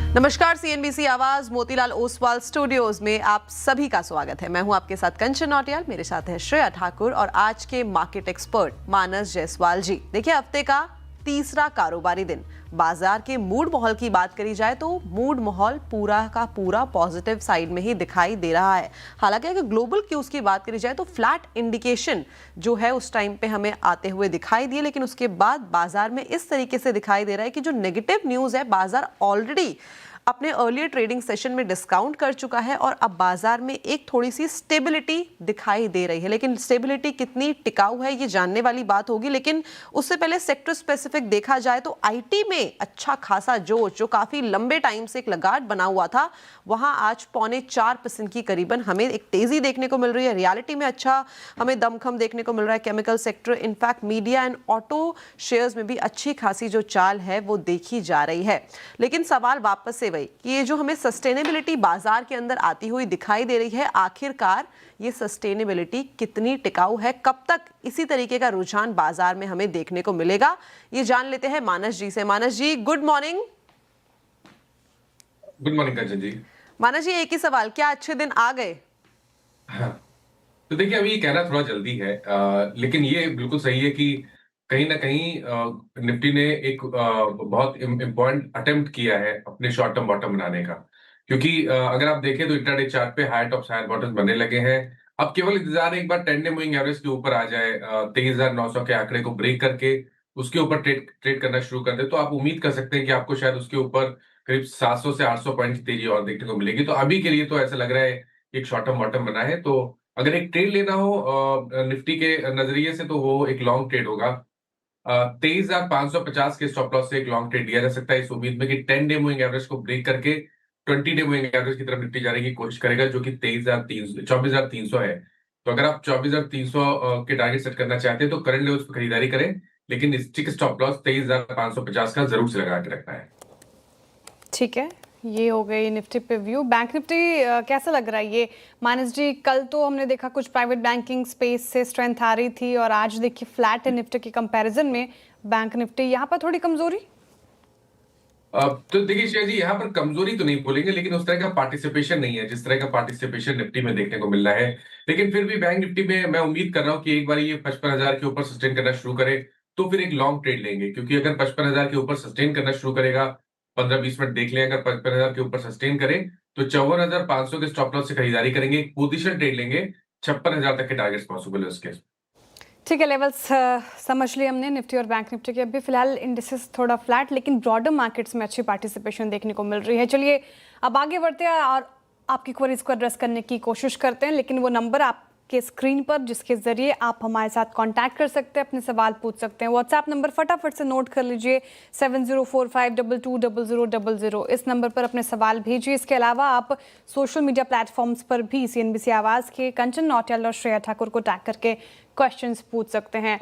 नमस्कार, सीएनबीसी आवाज मोतीलाल ओसवाल स्टूडियोज में आप सभी का स्वागत है। मैं हूं आपके साथ कंचन नौटियाल, मेरे साथ है श्रेया ठाकुर और आज के मार्केट एक्सपर्ट मानस जायसवाल जी। देखिए, हफ्ते का तीसरा कारोबारी दिन, बाजार के मूड माहौल की बात करी जाए तो मूड माहौल पूरा का पूरा पॉजिटिव साइड में ही दिखाई दे रहा है। हालांकि अगर ग्लोबल क्यूज की बात करी जाए तो फ्लैट इंडिकेशन जो है उस टाइम पे हमें आते हुए दिखाई दिए, लेकिन उसके बाद बाजार में इस तरीके से दिखाई दे रहा है कि जो नेगेटिव न्यूज है, बाजार ऑलरेडी अपने अर्लियर ट्रेडिंग सेशन में डिस्काउंट कर चुका है और अब बाजार में एक थोड़ी सी स्टेबिलिटी दिखाई दे रही है। लेकिन स्टेबिलिटी कितनी टिकाऊ है ये जानने वाली बात होगी। लेकिन उससे पहले सेक्टर स्पेसिफिक देखा जाए तो आईटी में अच्छा खासा जोश, जो काफी लंबे टाइम से एक लगाट बना हुआ था, वहां आज 4.25% की करीबन हमें एक तेजी देखने को मिल रही है। रियलिटी में अच्छा हमें दमखम देखने को मिल रहा है। Chemical sector, in fact media and auto shares में भी अच्छी खासी जो चाल है वो देखी जा रही है। लेकिन सवाल वापस से कि ये जो हमें सस्टेनेबिलिटी बाजार के अंदर आती हुई दिखाई दे रही है, आखिरकार ये सस्टेनेबिलिटी कितनी टिकाऊ है, कब तक इसी तरीके का रुझान बाजार में हमें देखने को मिलेगा, ये जान लेते हैं मानस जी से। मानस जी, good morning. Good morning Kanchan जी। मानस जी, एक ही सवाल, क्या अच्छे दिन आ गए? हाँ, तो देखिए, अभी ये कहना थोड़ा जल्दी है, लेकिन ये बिल्कुल सही है कि कहीं ना कहीं निफ्टी ने एक बहुत इम्पोर्टेंट अटेम्प्ट किया है अपने शॉर्ट टर्म बॉटम बनाने का। क्योंकि अगर आप देखें तो इंट्राडे चार्ट पे हाई टॉप्स हायर बॉटम्स बनने लगे हैं। अब केवल इंतजार है एक बार 10 डे मूविंग एवरेज के ऊपर आ जाए, 23,900 के आंकड़े को ब्रेक करके उसके ऊपर ट्रेड ट्रेड करना शुरू कर दे, तो आप उम्मीद कर सकते हैं कि आपको शायद उसके ऊपर करीब 700 से 800 पॉइंट की तेजी और देखने को मिलेगी। तो अभी के लिए तो ऐसा लग रहा है एक शॉर्ट टर्म बॉटम बना है। तो अगर एक ट्रेड लेना हो निफ्टी के नजरिए से, तो वो एक लॉन्ग ट्रेड होगा। 23,550 के स्टॉप लॉस से एक लॉन्ग ट्रेड लिया जा सकता है, इस उम्मीद में कि 10 डे मूविंग एवरेज को ब्रेक करके 20 डे मूविंग एवरेज की तरफ निफ्टी जाने की कोशिश करेगा, जो कि 24,300 है। तो अगर आप 24,300 के टारगेट सेट करना चाहते हैं तो करंट लेवल्स पर खरीदारी करें, लेकिन स्टिक स्टॉप लॉस 23,550 का जरूर से लगा के रखना है। ठीक है, ये हो गई निफ्टी पे व्यू। बैंक निफ्टी कैसा लग रहा है ये मानस जी? कल तो हमने देखा कुछ प्राइवेट बैंकिंग स्पेस से स्ट्रेंथ आ रही थी और आज देखिए फ्लैट है निफ्टी के कंपैरिजन में बैंक निफ्टी, यहाँ पर थोड़ी कमजोरी। तो देखिए शेयर जी, यहाँ पर कमजोरी तो नहीं बोलेंगे, लेकिन उस तरह का पार्टिसिपेशन नहीं है जिस तरह का पार्टिसिपेशन निफ्टी में देखने को मिल रहा है। लेकिन फिर भी बैंक निफ्टी में मैं उम्मीद कर रहा हूँ कि एक बार ये 55,000 के ऊपर सस्टेन करना शुरू करे तो फिर एक लॉन्ग ट्रेड लेंगे। क्योंकि अगर 55,000 के ऊपर सस्टेन करना शुरू करेगा, 15-20 मिनट देख लें, अगर 55,000 के ऊपर सस्टेन करे तो 54,500 के स्टॉप लॉस से खरीदारी करेंगे, एक पोजिशन ट्रेड लेंगे, 56,000 तक के टारगेट्स पॉसिबल है उसके। ठीक है, लेवल्स समझ लिए हमने निफ्टी और बैंक निफ्टी के। अभी फिलहाल इंडिसेस थोड़ा फ्लैट, लेकिन ब्रॉडर मार्केट्स में अच्छी पार्टिसिपेशन देखने को मिल रही है। चलिए अब आगे बढ़ते हैं और आपकी क्वेरीज को एड्रेस करने की कोशिश करते हैं। लेकिन वो नंबर आपके स्क्रीन पर जिसके जरिए आप हमारे साथ कांटेक्ट कर सकते हैं, अपने सवाल पूछ सकते हैं। व्हाट्सएप नंबर फटाफट से नोट कर लीजिए, 7045220000। इस नंबर पर अपने सवाल भेजिए। इसके अलावा आप सोशल मीडिया प्लेटफॉर्म्स पर भी सीएनबीसी आवाज़ के कंचन नौटियाल और श्रेया ठाकुर को टैग करके क्वेश्चंस पूछ सकते हैं।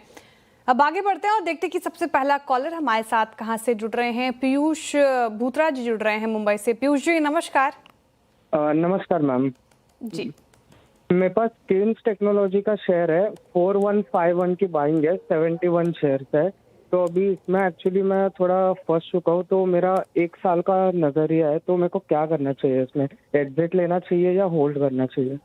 अब आगे बढ़ते हैं और देखते हैं कि सबसे पहला कॉलर हमारे साथ कहां से जुड़ रहे हैं। पीयूष भूतरा जी जुड़ रहे हैं मुंबई से। पीयूष जी नमस्कार। नमस्कार मैम जी, मेरे पास केन्स टेक्नोलॉजी का शेयर है, 4151 की बाइंग है, 71 शेयर्स है। तो अभी इसमें एक्चुअली मैं थोड़ा फंस चुका हूँ, तो मेरा 1 साल का नजरिया है, तो मेरे को क्या करना चाहिए? इसमें एग्जिट लेना चाहिए या होल्ड करना चाहिए?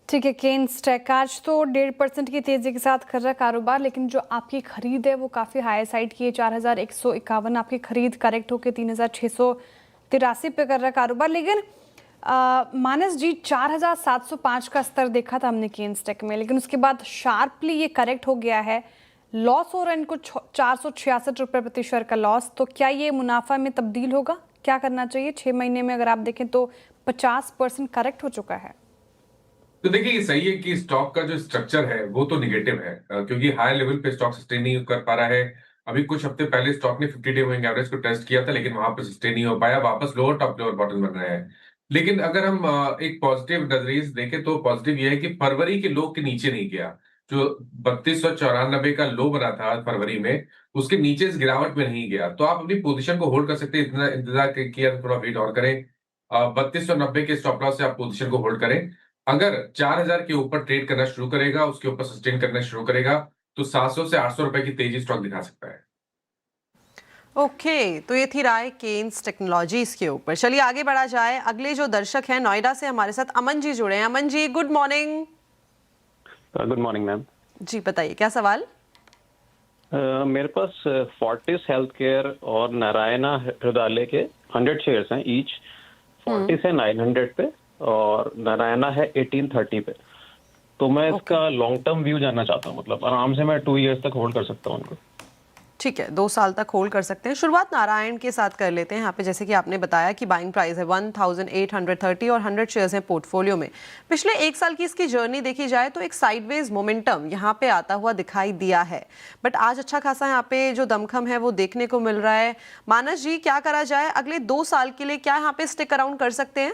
ठीक है। केन्स टेक आज तो 1.5% की तेजी के साथ कर रहा है कारोबार, लेकिन जो आपकी खरीद है वो काफ़ी हाई साइड की है। 4,151 आपकी खरीद करेक्ट होकर 3,683 पे कर रहा है कारोबार। लेकिन मानस जी, 4,705 का स्तर देखा था हमने केन्स टेक में, लेकिन उसके बाद शार्पली ये करेक्ट हो गया है, लॉस हो रहा है इनको 466 रुपये प्रति शेयर का लॉस। तो क्या ये मुनाफा में तब्दील होगा? क्या करना चाहिए? 6 महीने में अगर आप देखें तो 50% करेक्ट हो चुका है। तो देखिए, ये सही है कि स्टॉक का जो स्ट्रक्चर है वो तो निगेटिव है, क्योंकि हाई लेवल पे स्टॉक सस्टेन नहीं कर पा रहा है। अभी कुछ हफ्ते पहले स्टॉक ने 50 डे मूविंग एवरेज को टेस्ट किया था, लेकिन वहां पर सस्टेन नहीं हो पाया, वापस लोअर टॉप लोअर बॉटम बन रहे हैं। लेकिन अगर हम एक पॉजिटिव नजरिए से देखें तो पॉजिटिव ये है कि फरवरी के लो के नीचे नहीं गया। जो 3294 का लो बना था फरवरी में, उसके नीचे इस गिरावट में नहीं गया। तो आप अपनी पोजीशन को होल्ड कर सकते हैं, इतना इंतजार किया तो थोड़ा वेट और करें। 3290 के स्टॉप लॉस से आप पोजीशन को होल्ड करें। अगर 4,000 के ऊपर ट्रेड करना शुरू करेगा, उसके ऊपर सस्टेन करना शुरू करेगा, तो 700 से 800 रुपए की तेजी स्टॉक दिखा सकता है। ओके, तो ये थी राय केन्स टेक्नोलॉजीज के ऊपर। चलिए आगे बढ़ा जाए। अगले जो दर्शक हैं नोएडा से हमारे साथ अमन जी जुड़े हैं। Aman ji, good morning. Good morning ma'am. जी बताइए, क्या सवाल? मेरे पास फोर्टिस हेल्थ केयर और नारायणा हृदयालय के 100 शेयर्स हैं ईच। फोर्टिस है 900 पे और नारायणा है 1830 पे। तो मैं इसका लॉन्ग टर्म व्यू जानना चाहता हूँ, मतलब आराम से मैं 2 इयर्स तक होल्ड कर सकता हूँ उनको। ठीक है, 2 साल तक होल्ड कर सकते हैं। शुरुआत नारायण के साथ कर लेते हैं। यहाँ पे जैसे कि आपने बताया कि बाइंग प्राइस है 1830 और 100 शेयर्स हैं पोर्टफोलियो में। पिछले 1 साल की इसकी जर्नी देखी जाए तो एक साइडवेज मोमेंटम यहाँ पे आता हुआ दिखाई दिया है, बट आज अच्छा खासा यहाँ पे जो दमखम है वो देखने को मिल रहा है। मानस जी, क्या करा जाए अगले 2 साल के लिए? क्या यहाँ पे स्टिक अराउंड कर सकते हैं?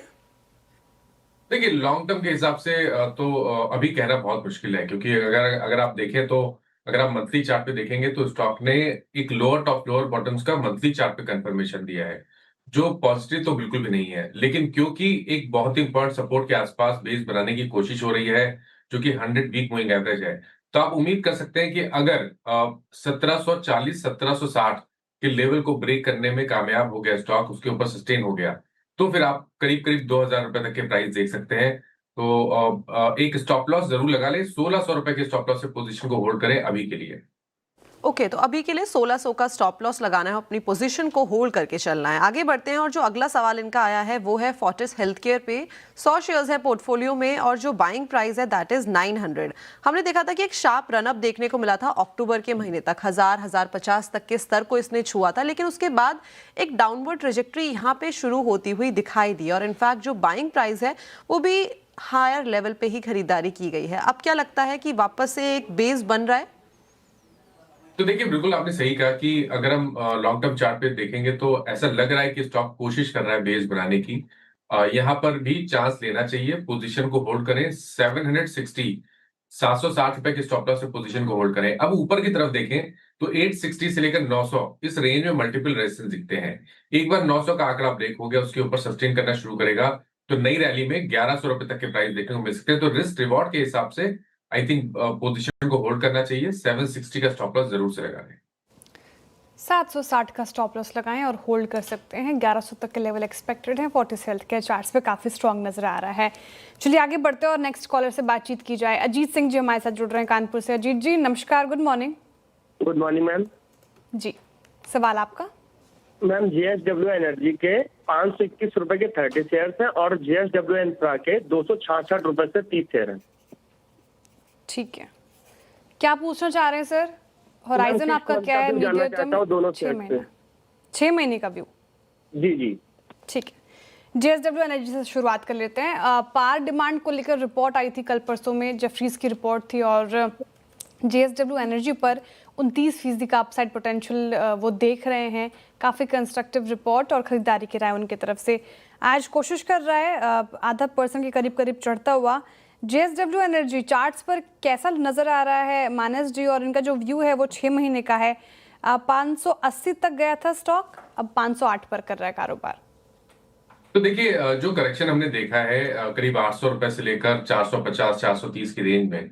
देखिए, लॉन्ग टर्म के हिसाब से अभी कहना बहुत मुश्किल है, क्योंकि अगर अगर आप देखें तो अगर आप मंथली चार्ट पे देखेंगे तो स्टॉक ने एक लोअर टॉप लोअर बॉटम्स का मंथली चार्ट पे कंफर्मेशन दिया है, जो पॉजिटिव तो बिल्कुल भी नहीं है। लेकिन क्योंकि एक बहुत ही इंपॉर्टेंट सपोर्ट के आसपास बेस बनाने की कोशिश हो रही है, जो कि 100 वीक मूविंग एवरेज है, तो आप उम्मीद कर सकते हैं कि अगर 1740 1760 के लेवल को ब्रेक करने में कामयाब हो गया स्टॉक, उसके ऊपर सस्टेन हो गया, तो फिर आप करीब करीब 2000 रुपए तक के प्राइस देख सकते हैं। तो एक स्टॉप लॉस जरूर लगा ले, 1600 रुपए के स्टॉप लॉस से पोजीशन को होल्ड करें अभी के लिए। ओके, तो अभी के लिए 1600 का स्टॉप लॉस लगाना है, अपनी पोजीशन को होल्ड करके चलना है। आगे बढ़ते हैं और जो अगला सवाल इनका आया है वो है फोर्टिस हेल्थ केयर पे 100 शेयर्स है पोर्टफोलियो में और जो बाइंग प्राइस है दैट इज 900। हमने देखा था कि एक शार्प रनअप देखने को मिला था अक्टूबर के महीने तक, 1050 तक के स्तर को इसने छुआ था, लेकिन उसके बाद एक डाउनवर्ड ट्रेजेक्ट्री यहाँ पे शुरू होती हुई दिखाई दी और इनफैक्ट जो बाइंग प्राइस है वो भी हायर लेवल पे ही खरीदारी की गई है। अब क्या लगता है कि वापस से एक बेस बन रहा है? तो देखिए, बिल्कुल आपने सही कहा कि अगर हम लॉन्ग टर्म चार्ट पे देखेंगे तो ऐसा लग रहा है कि स्टॉक कोशिश कर रहा है बेस बनाने की। यहाँ पर भी चांस लेना चाहिए, पोजीशन को होल्ड करें। 760 760 रुपए के स्टॉप लॉस से पोजीशन को होल्ड करें। अब ऊपर की तरफ देखें तो 860 से लेकर 900 इस रेंज में मल्टीपल रेजिस्टेंस दिखते हैं। एक बार 900 का आंकड़ा ब्रेक हो गया, उसके ऊपर सस्टेन करना शुरू करेगा तो नई रैली में 1100 रुपए तक के प्राइस देखने को मिल सकते हैं। तो रिस्क रिवॉर्ड के हिसाब से आई थिंक पोजीशन को होल्ड करना चाहिए। 760 का स्टॉप लॉस जरूर से लगाएं। 760 का स्टॉप लॉस लगाएं और होल्ड कर सकते हैं। 1100 तक के लेवल एक्सपेक्टेड है। फोर्टिस हेल्थ केयर चार्ट्स पे काफी स्ट्रांग नजर आ रहा है। चलिए आगे बढ़ते हैं और नेक्स्ट कॉलर से बातचीत की जाए। अजीत सिंह जी हमारे साथ जुड़ रहे हैं कानपुर से। अजीत जी नमस्कार, good morning. Good morning ma'am. जी, सवाल आपका। मैम, JSW एनर्जी के 521 रुपए के 30 शेयर हैं और JSW इंफ्रा के 266 रुपए से 30 शेयर हैं। ठीक है, क्या पूछना चाह रहे हैं सर? होराइजन आपका क्या है? मीडियम टर्म, दोनों 6 महीने, 6 महीने का व्यू। जी जी ठीक है, JSW एनर्जी से शुरुआत कर लेते हैं। पावर डिमांड को लेकर रिपोर्ट आई थी कल परसों में, जेफरीज की रिपोर्ट थी और JSW एनर्जी पर 29% का अपसाइड पोटेंशियल वो देख रहे हैं। काफ़ी कंस्ट्रक्टिव रिपोर्ट और खरीदारी की राय उनकी तरफ से। आज कोशिश कर रहा है आधा % के करीब करीब चढ़ता हुआ। JSW एनर्जी चार्ट्स पर कैसा नज़र आ रहा है मानस जी? और इनका जो व्यू है वो 6 महीने का है। 580 तक गया था स्टॉक, अब 508 पर कर रहा है कारोबार। तो देखिए, जो करेक्शन हमने देखा है करीब 800 रुपए से लेकर 450 430 की रेंज में,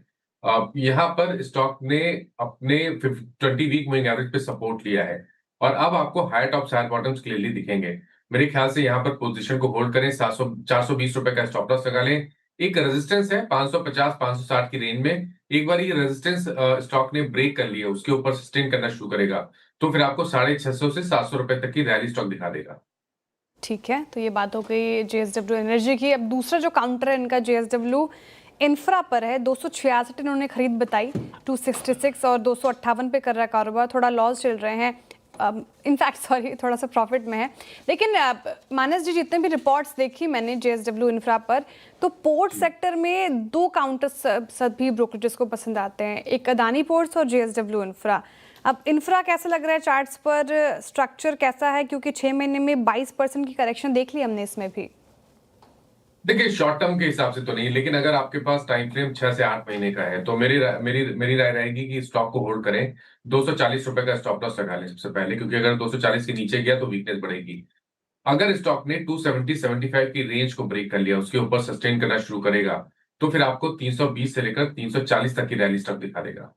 यहाँ पर स्टॉक ने अपने 20 वीक मूविंग एवरेज पे सपोर्ट लिया है और अब आपको high tops high bottoms clearly दिखेंगे। मेरे ख्याल से यहाँ पर पोजीशन को होल्ड करें। 420 रुपए का स्टॉप लॉस लगा लें। एक रेजिस्टेंस है 550 560 की रेंज में। एक बार ये रेजिस्टेंस स्टॉक ने ब्रेक कर लिया, उसके ऊपर सस्टेन करना शुरू करेगा तो फिर आपको 650 से 700 रुपए तक की रैली स्टॉक दिखा देगा। ठीक है, तो ये बात हो गई JSW एनर्जी की। अब दूसरा जो काउंटर है इनका JSW इंफ्रा पर है। 266 इन्होंने खरीद बताई, 266 और 258 पे कर रहा है कारोबार। थोड़ा लॉस चल रहे हैं, इनफैक्ट सॉरी थोड़ा सा प्रॉफिट में है। लेकिन मानस जी, जितने भी रिपोर्ट्स देखी मैंने JSW इंफ्रा पर, तो पोर्ट सेक्टर में 2 काउंटर्स सभी ब्रोकरेजेस को पसंद आते हैं, एक अदानी पोर्ट्स और JSW इंफ्रा। अब इंफ्रा कैसा लग रहा है चार्ट्स पर? स्ट्रक्चर कैसा है? क्योंकि 6 महीने में 22% की करेक्शन देख ली हमने इसमें भी। देखिए, शॉर्ट टर्म के हिसाब से तो नहीं, लेकिन अगर आपके पास टाइम फ्रेम 6 से 8 महीने का है तो मेरी राय रहेगी कि स्टॉक को होल्ड करें। 240 रुपए का स्टॉप लॉस लगा लें सबसे पहले, क्योंकि अगर 240 के नीचे गया तो वीकनेस बढ़ेगी। अगर स्टॉक ने 270 75 की रेंज को ब्रेक कर लिया, उसके ऊपर सस्टेन करना शुरू करेगा तो फिर आपको 320 से लेकर 340 तक की रैली स्टॉक दिखा देगा।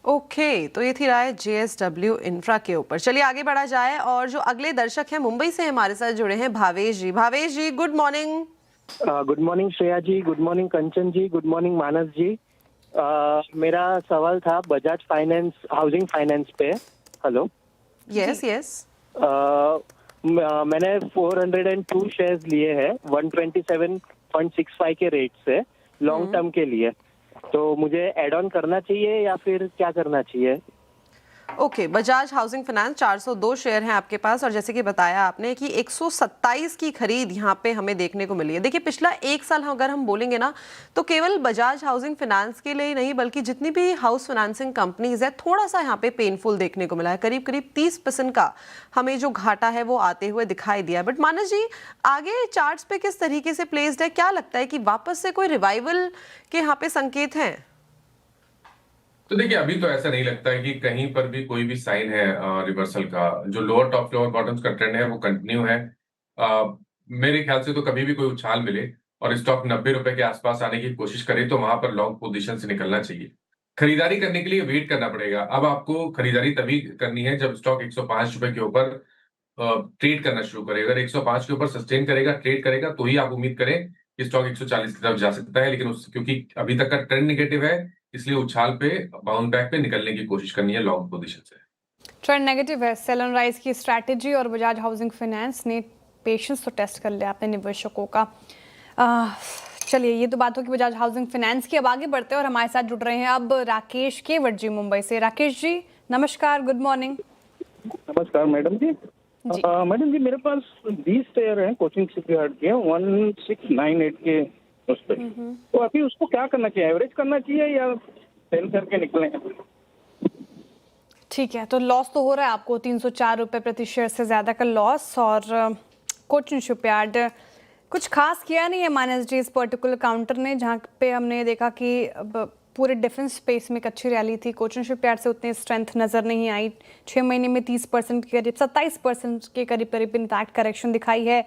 ओके, तो ये थी राय JSW इंफ्रा के ऊपर। चलिए आगे बढ़ा जाए और जो अगले दर्शक हैं मुंबई से हमारे साथ जुड़े हैं Bhavesh ji. Bhavesh ji, good morning. Good morning Shreya ji, good morning Kanchan ji, good morning Manas ji. मेरा सवाल था बजाज फाइनेंस हाउसिंग फाइनेंस पे। हेलो। Yes yes. मैंने 402 शेयर्स लिए हैं 127.65 के रेट से लॉन्ग टर्म के लिए, तो मुझे एड ऑन करना चाहिए या फिर क्या करना चाहिए? Okay, Bajaj housing finance 402 share हैं आपके पास और जैसे कि बताया आपने कि 127 की खरीद यहाँ पे हमें देखने को मिली है। देखिए पिछला एक साल अगर हम बोलेंगे ना तो केवल बजाज हाउसिंग फाइनेंस के लिए ही नहीं बल्कि जितनी भी हाउस फाइनेंसिंग कंपनीज है थोड़ा सा यहाँ पे पेनफुल देखने को मिला है। करीब करीब 30% का हमें जो घाटा है वो आते हुए दिखाई दिया। बट मानस जी, आगे चार्ट्स पे किस तरीके से प्लेस्ड है? क्या लगता है कि वापस से कोई रिवाइवल के यहाँ पे संकेत हैं? तो देखिए अभी तो ऐसा नहीं लगता है कि कहीं पर भी कोई भी साइन है रिवर्सल का। जो लोअर टॉप लोअर बॉटम्स का ट्रेंड है वो कंटिन्यू है। मेरे ख्याल से तो कभी भी कोई उछाल मिले और स्टॉक 90 रुपए के आसपास आने की कोशिश करे तो वहां पर लॉन्ग पोजीशन से निकलना चाहिए। खरीदारी करने के लिए वेट करना पड़ेगा। अब आपको खरीदारी तभी करनी है जब स्टॉक 105 रुपए के ऊपर ट्रेड करना शुरू करे। अगर 105 के ऊपर सस्टेन करेगा, ट्रेड करेगा, तो ही आप उम्मीद करें कि स्टॉक 140 की तरफ जा सकता है। लेकिन क्योंकि अभी तक का ट्रेंड नेगेटिव है, इसलिए उछाल पे बाउंस बैक पे निकलने की कोशिश करनी है लॉन्ग पोजीशन से। ट्रेंड नेगेटिव है, सेल ऑन राइज की स्ट्रैटेजी और बजाज हाउसिंग फाइनेंस ने पेशेंस तो टेस्ट कर लिया अपने निवेशकों का। चलिए, ये तो बात होगी बजाज हाउसिंग फाइनेंस की। अब आगे बढ़ते हैं और हमारे साथ जुड़ रहे हैं अब राकेश केवट जी मुंबई से। राकेश जी नमस्कार, गुड मॉर्निंग। नमस्कार मैडम जी। मैडम जी, मेरे पास 20 शेयर हैं कोचिंग शिपयार्ड के 1698 के उस पे, तो अभी उसको क्या करना चाहिए? एवरेज करना चाहिए या सेल करके निकले? ठीक है, तो लॉस तो हो रहा है आपको 304 रुपये प्रति शेयर से ज़्यादा का लॉस। और कोचिंग शिपयार्ड कुछ खास किया नहीं है मानस जी इस पर्टिकुलर काउंटर ने, जहाँ पे हमने देखा कि अब पूरे डिफेंस स्पेस में एक अच्छी रैली थी। कोचिंग शिपयार्ड से उतनी स्ट्रेंथ नज़र नहीं आई। 6 महीने में 30% के करीब 27% के करीब इम्पैक्ट करेक्शन दिखाई है।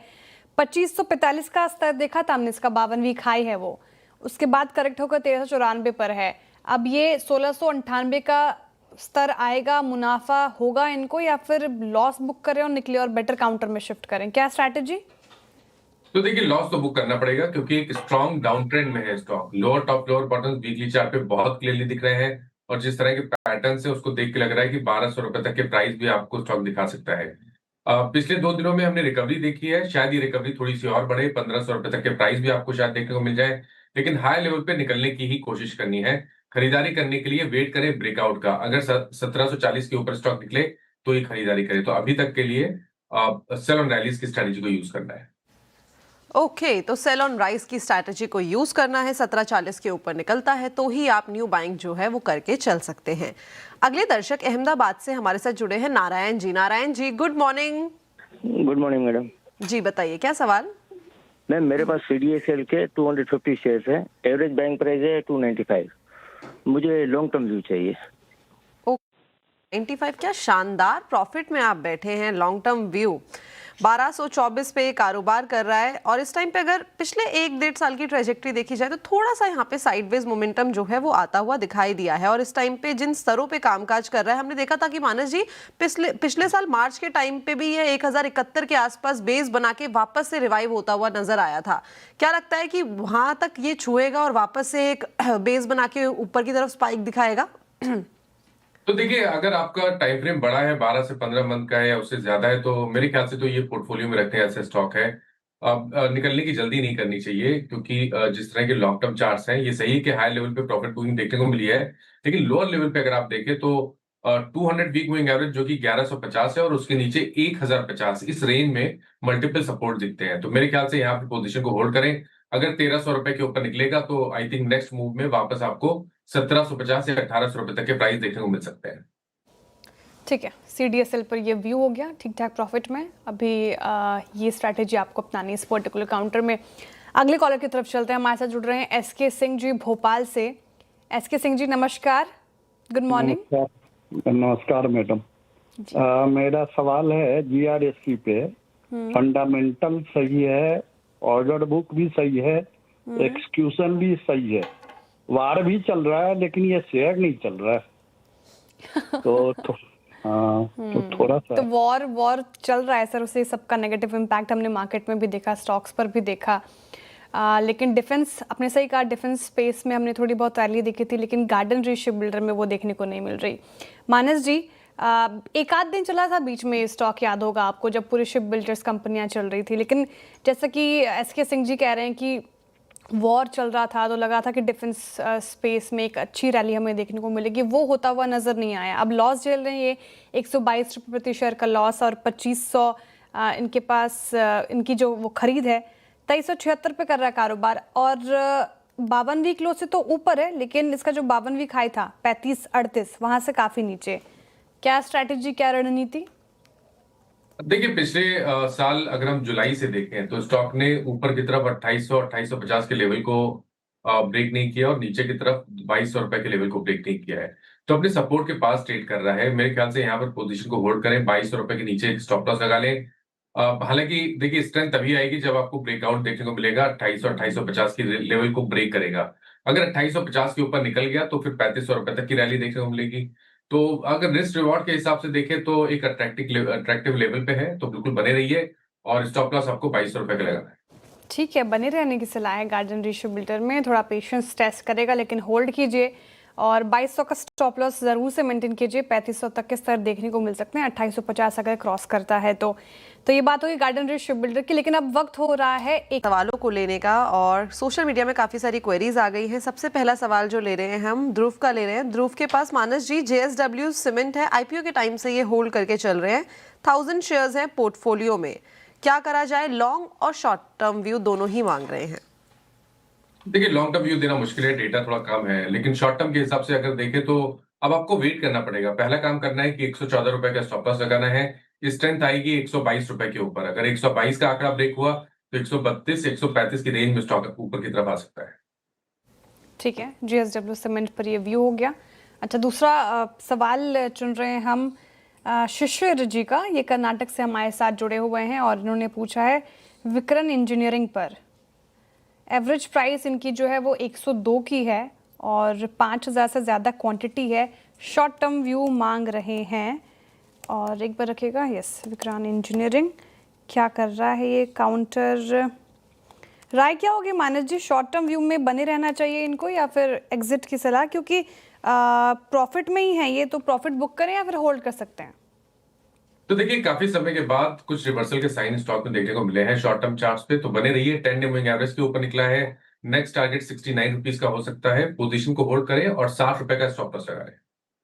2545 का स्तर देखा था हमने, इसका 52 वीक हाई है वो। उसके बाद करेक्ट होकर 1394 पर है। अब ये 1698 का स्तर आएगा, मुनाफा होगा इनको या फिर लॉस बुक करें और निकले और बेटर काउंटर में शिफ्ट करें? क्या स्ट्रैटेजी? तो देखिए लॉस तो बुक करना पड़ेगा क्योंकि एक स्ट्रॉन्ग डाउन ट्रेंड में है stock. Lower top lower bottom weekly chart पे बहुत क्लियरली दिख रहे हैं और जिस तरह के पैटर्न से उसको देख के लग रहा है कि 1200 रुपए तक के प्राइस भी आपको स्टॉक दिखा सकता है। पिछले 2 दिनों में हमने रिकवरी देखी है, शायद ये रिकवरी थोड़ी सी और बढ़े, 1500 रुपए तक के प्राइस भी आपको शायद देखने को मिल जाए। लेकिन हाई लेवल पे निकलने की ही कोशिश करनी है। खरीदारी करने के लिए वेट करें ब्रेकआउट का। अगर 1740 के ऊपर स्टॉक निकले तो ही खरीदारी करें। तो अभी तक के लिए सेल ऑन रैलीज की स्ट्रेटेजी को यूज करना है। ओके, तो सेल ऑन राइज की स्ट्रैटेजी को यूज करना है। 1740 के ऊपर निकलता है तो ही आप न्यू बाइंग जो है वो करके चल सकते हैं। अगले दर्शक अहमदाबाद से हमारे साथ जुड़े हैं Narayan ji. Narayan ji good morning. Good morning madam ji बताइए क्या सवाल? मैम, मेरे पास CDSL के 250 शेयर्स हैं। एवरेज बैंक प्राइस है 295। मुझे लॉन्ग टर्म व्यू चाहिए। 95, क्या शानदार प्रॉफिट में आप बैठे हैं। लॉन्ग टर्म व्यू 1224 पे कारोबार कर रहा है और इस टाइम पे अगर पिछले 1-1.5 साल की ट्रेजेक्टरी देखी जाए तो थोड़ा सा यहाँ पे साइडवेज मोमेंटम जो है वो आता हुआ दिखाई दिया है। और इस टाइम पे जिन स्तरों पे कामकाज कर रहा है, हमने देखा था कि मानस जी पिछले साल मार्च के टाइम पे भी ये 1071 के आसपास बेस बना के वापस से रिवाइव होता हुआ नजर आया था। क्या लगता है कि वहां तक ये छुएगा और वापस से एक बेस बना के ऊपर की तरफ स्पाइक दिखाएगा? तो देखिए अगर आपका टाइम फ्रेम बड़ा है, 12 से 15 मंथ का है या उससे ज्यादा है, तो मेरे ख्याल से तो ये पोर्टफोलियो में रखने ऐसे स्टॉक है। अब निकलने की जल्दी नहीं करनी चाहिए क्योंकि जिस तरह के लॉन्ग टर्म चार्ट्स हैं, ये सही है कि हाई लेवल पे प्रॉफिट बुकिंग देखने को मिली है। लेकिन लोअर लेवल पे अगर आप देखें तो 200 वीक मूविंग एवरेज जो कि 1150 है और उसके नीचे 1050, इस रेंज में मल्टीपल सपोर्ट दिखते हैं। तो मेरे ख्याल से यहाँ पे पोजीशन को होल्ड करें। अगर 1300 रुपए के ऊपर निकलेगा तो आई थिंक नेक्स्ट मूव में वापस आपको 1750 या 1800 रुपए तक के प्राइस देखने को मिल सकते हैं। ठीक है, CDSL पर ये व्यू हो गया ठीक ठाक प्रॉफिट में। अभी ये स्ट्रैटेजी आपको अपनानी है इस पर्टिकुलर काउंटर में। अगले कॉलर की तरफ चलते हैं। हमारे साथ जुड़ रहे हैं SK सिंह जी भोपाल से। SK सिंह जी नमस्कार, गुड मॉर्निंग। नमस्कार मैडम। मेरा सवाल है GRSC पे। फंडामेंटल सही है, ऑर्डर बुक भी सही है, एक्सक्यूशन भी सही है, वार भी चल रहा है, लेकिन ये शेयर नहीं चल रहा है। हाँ, तो थोड़ा सा तो वॉर चल रहा है सर, उससे सबका नेगेटिव इम्पैक्ट हमने मार्केट में भी देखा, स्टॉक्स पर भी देखा। लेकिन डिफेंस, आपने सही कहा, डिफेंस स्पेस में हमने थोड़ी बहुत रैली देखी थी, लेकिन गार्डन रीच शिप बिल्डर में वो देखने को नहीं मिल रही। मानस जी, एक आध दिन चला था बीच में स्टॉक, याद होगा आपको, जब पूरी शिप बिल्डर्स कंपनियां चल रही थी, लेकिन जैसा कि SK सिंह जी कह रहे हैं कि वॉर चल रहा था तो लगा था कि डिफेंस स्पेस में एक अच्छी रैली हमें देखने को मिलेगी, वो होता हुआ नज़र नहीं आया। अब लॉस झेल रहे हैं ये, 122 रुपये प्रति शेयर का लॉस, और 2500 इनके पास इनकी जो वो खरीद है 2376 पे कर रहा है कारोबार, और 52 वीक लो से तो ऊपर है, लेकिन इसका जो 52 वीक हाई था 3538, वहां से काफी नीचे। क्या स्ट्रैटेजी, क्या रणनीति? देखिए, पिछले साल अगर हम जुलाई से देखें तो स्टॉक ने ऊपर की तरफ 2800 2850 के लेवल को ब्रेक नहीं किया, और नीचे की तरफ 2200 रुपए के लेवल को ब्रेक नहीं किया है। तो अपने सपोर्ट के पास ट्रेड कर रहा है। मेरे ख्याल से यहाँ पर पोजीशन को होल्ड करें, 2200 रुपए के नीचे स्टॉप लॉस लगा लें। हालांकि देखिए, स्ट्रेंथ तभी आएगी जब आपको ब्रेकआउट देखने को मिलेगा, 2800 2850 की लेवल को ब्रेक करेगा। अगर 2850 के ऊपर निकल गया तो फिर 3500 रुपए तक की रैली देखने को मिलेगी। तो अगर रिस्क रिवॉर्ड के हिसाब से देखें तो एक अट्रैक्टिव लेवल पे है, तो बिल्कुल बने रहिए, और स्टॉप लॉस आपको 2200 रुपए का लगाना है। ठीक है, बने रहने की सलाह है गार्डन रीच शिप बिल्डर में, थोड़ा पेशेंस टेस्ट करेगा, लेकिन होल्ड कीजिए, और 2200 का स्टॉप लॉस जरूर से मेंटेन कीजिए। 3500 तक के स्तर देखने को मिल सकते हैं, 2850 अगर क्रॉस करता है तो ये बात होगी गार्डन रीच शिप बिल्डर की। लेकिन अब वक्त हो रहा है एक सवालों को लेने का, और सोशल मीडिया में काफी सारी क्वेरीज आ गई हैं। सबसे पहला सवाल जो ले रहे हैं हम ध्रुव का ले रहे हैं। ध्रुव के पास, मानस जी, JSW सीमेंट है, IPO के टाइम से ये होल्ड करके चल रहे हैं, 1000 शेयर्स हैं पोर्टफोलियो में, क्या करा जाए? लॉन्ग और शॉर्ट टर्म व्यू दोनों ही मांग रहे हैं। देखिए, लॉन्ग टर्म व्यू देना मुश्किल है, डेटा थोड़ा कम है, लेकिन शॉर्ट टर्म के हिसाब से अगर देखें तो अब आपको वेट करना पड़ेगा। पहला काम करना है कि 114 रुपए का स्टॉप लॉस लगाना है। स्ट्रेंथ आएगी 122 रुपए के ऊपर। अगर 122 का आंकड़ा ब्रेक हुआ तो 132 135 की रेंज में स्टॉक ऊपर की तरफ आ सकता है। ठीक है, JSW सीमेंट पर ये व्यू हो गया। अच्छा, दूसरा सवाल चुन रहे हैं हम शिशिर जी का, ये कर्नाटक से हमारे साथ जुड़े हुए हैं, और इन्होंने पूछा है विक्रन इंजीनियरिंग पर। एवरेज प्राइस इनकी जो है वो 102 की है, और 5000 से ज़्यादा क्वांटिटी है, शॉर्ट टर्म व्यू मांग रहे हैं। और एक बार रखिएगा, यस, विक्रन इंजीनियरिंग क्या कर रहा है ये काउंटर, राय क्या होगी मानस जी? शॉर्ट टर्म व्यू में बने रहना चाहिए इनको, या फिर एग्जिट की सलाह? क्योंकि प्रॉफिट में ही है ये, तो प्रॉफिट बुक करें या फिर होल्ड कर सकते हैं? तो देखिए, काफी समय के बाद कुछ रिवर्सल के साइन स्टॉक में देखने को मिले हैं शॉर्ट टर्म चार्ट्स पे, तो बने रहिए। 10 डे मूविंग एवरेज के ऊपर निकला है। नेक्स्ट टारगेट 69 रुपीज का हो सकता है। पोजीशन को होल्ड करें और 60 रुपए का स्टॉप लॉस लगा लें।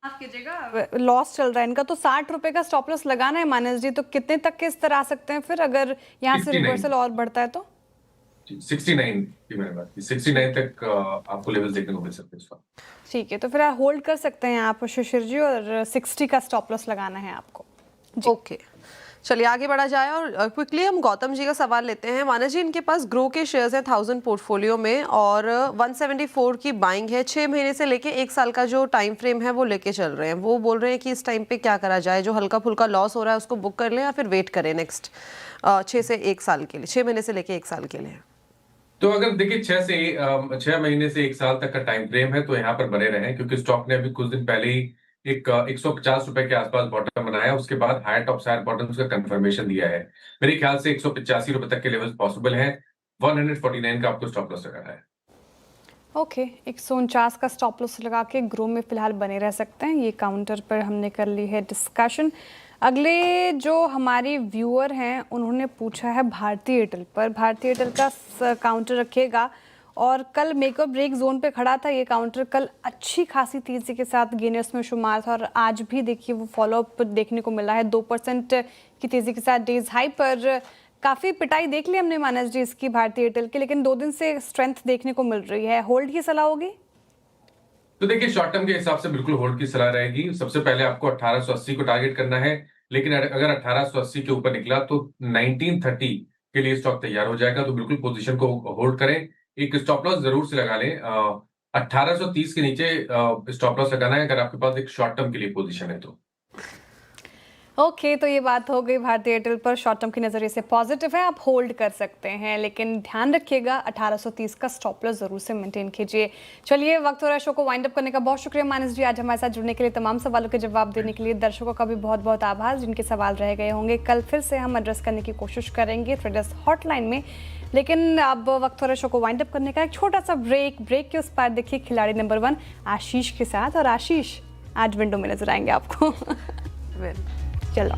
माफ कीजिएगा, लॉस चल रहा है इनका, तो 60 रुपए का स्टॉप लॉस लगाना है मानस जी, तो कितने तक के स्तर आ सकते हैं फिर, अगर यहाँ से 69 रिवर्सल और बढ़ता है तो? 69 की मैंने बात की, 69 तक आपको लेवल्स देखने को मिल सकते हैं इस वक्त। ठीक है, तो फिर आप होल्ड कर सकते हैं आप शिशिर जी, और 60 का स्टॉप लॉस लगाना है आपको। ओके, चलिए आगे बढ़ा जाए, और क्विकली हम गौतम जी का सवाल लेते हैं। मानस जी, इनके पास ग्रो के शेयर्स हैं 1000 पोर्टफोलियो में, और 174 की बाइंग है। 6 महीने से लेके 1 साल का जो टाइम फ्रेम है वो लेके चल रहे हैं। वो बोल रहे हैं कि इस टाइम पे क्या करा जाए? जो हल्का फुल्का लॉस हो रहा है उसको बुक कर लें, या फिर वेट करें नेक्स्ट 6 से 1 साल के लिए, 6 महीने से लेके 1 साल के लिए? तो अगर देखिए, 6 महीने से 1 साल तक का टाइम फ्रेम है तो यहाँ पर बने रहें, क्योंकि स्टॉक ने अभी कुछ दिन पहले ही एक 150 रुपए के आसपास बॉटम बनाया, उसके बाद हायर टॉप हायर बॉटम का कंफर्मेशन दिया है। मेरे ख्याल से 185 रुपए तक के लेवल पॉसिबल है। 149 का आपको स्टॉप लॉस लगाना है। ओके, 149 का स्टॉप लॉस लगा के ग्रो में फिलहाल बने रह सकते हैं। ये काउंटर पर हमने कर ली है डिस्कशन। अगले जो हमारी व्यूअर हैं उन्होंने पूछा है भारती एयरटेल पर। भारती एयरटेल का काउंटर रखिएगा, और कल मेकअप ब्रेक जोन पे खड़ा था ये काउंटर, कल अच्छी खासी तेजी के साथ गेनर्स में शुमार था, और आज भी देखिए वो फॉलोअप देखने को मिला है 2% की तेजी के साथ डेज हाई पर। काफी पिटाई देख ली हमने मानस जी इसकी भारती एयरटेल की, लेकिन 2 दिन से स्ट्रेंथ देखने को मिल रही है। होल्ड की सलाह होगी? तो देखिए, शॉर्ट टर्म के हिसाब से बिल्कुल होल्ड की सलाह रहेगी। सबसे पहले आपको 1880 को टारगेट करना है, लेकिन अगर 1880 के ऊपर निकला तो 1930 के लिए स्टॉक तैयार हो जाएगा, तो बिल्कुल पोजीशन को होल्ड करें। एक स्टॉप लॉस जरूर से लगा लें। 1830 के नीचे स्टॉप लॉस लगाना है, अगर आपके पास एक शॉर्ट टर्म के लिए पोजीशन है तो। ओके, तो ये बात हो गई भारतीय एयरटेल पर। शॉर्ट टर्म की नज़रिए से पॉजिटिव है, आप होल्ड कर सकते हैं, लेकिन ध्यान रखिएगा 1830 का स्टॉप लॉस जरूर से मेंटेन कीजिए। चलिए, वक्त हो रहा है शो को वाइंड अप करने का। बहुत शुक्रिया मानस जी, आज हमारे साथ जुड़ने के लिए, तमाम सवालों के जवाब देने के लिए। दर्शकों का भी बहुत बहुत आभार जिनके सवाल रह गए होंगे। कल फिर से हम एड्रेस करने की कोशिश करेंगे ट्रेडर्स हॉटलाइन में, लेकिन अब वक्त हो रहा है शो को वाइंड अप करने का। एक छोटा सा ब्रेक के उस पार देखिए खिलाड़ी नंबर 1 आशीष के साथ, और आशीष आज विंडो में नजर आएंगे आपको। चलो।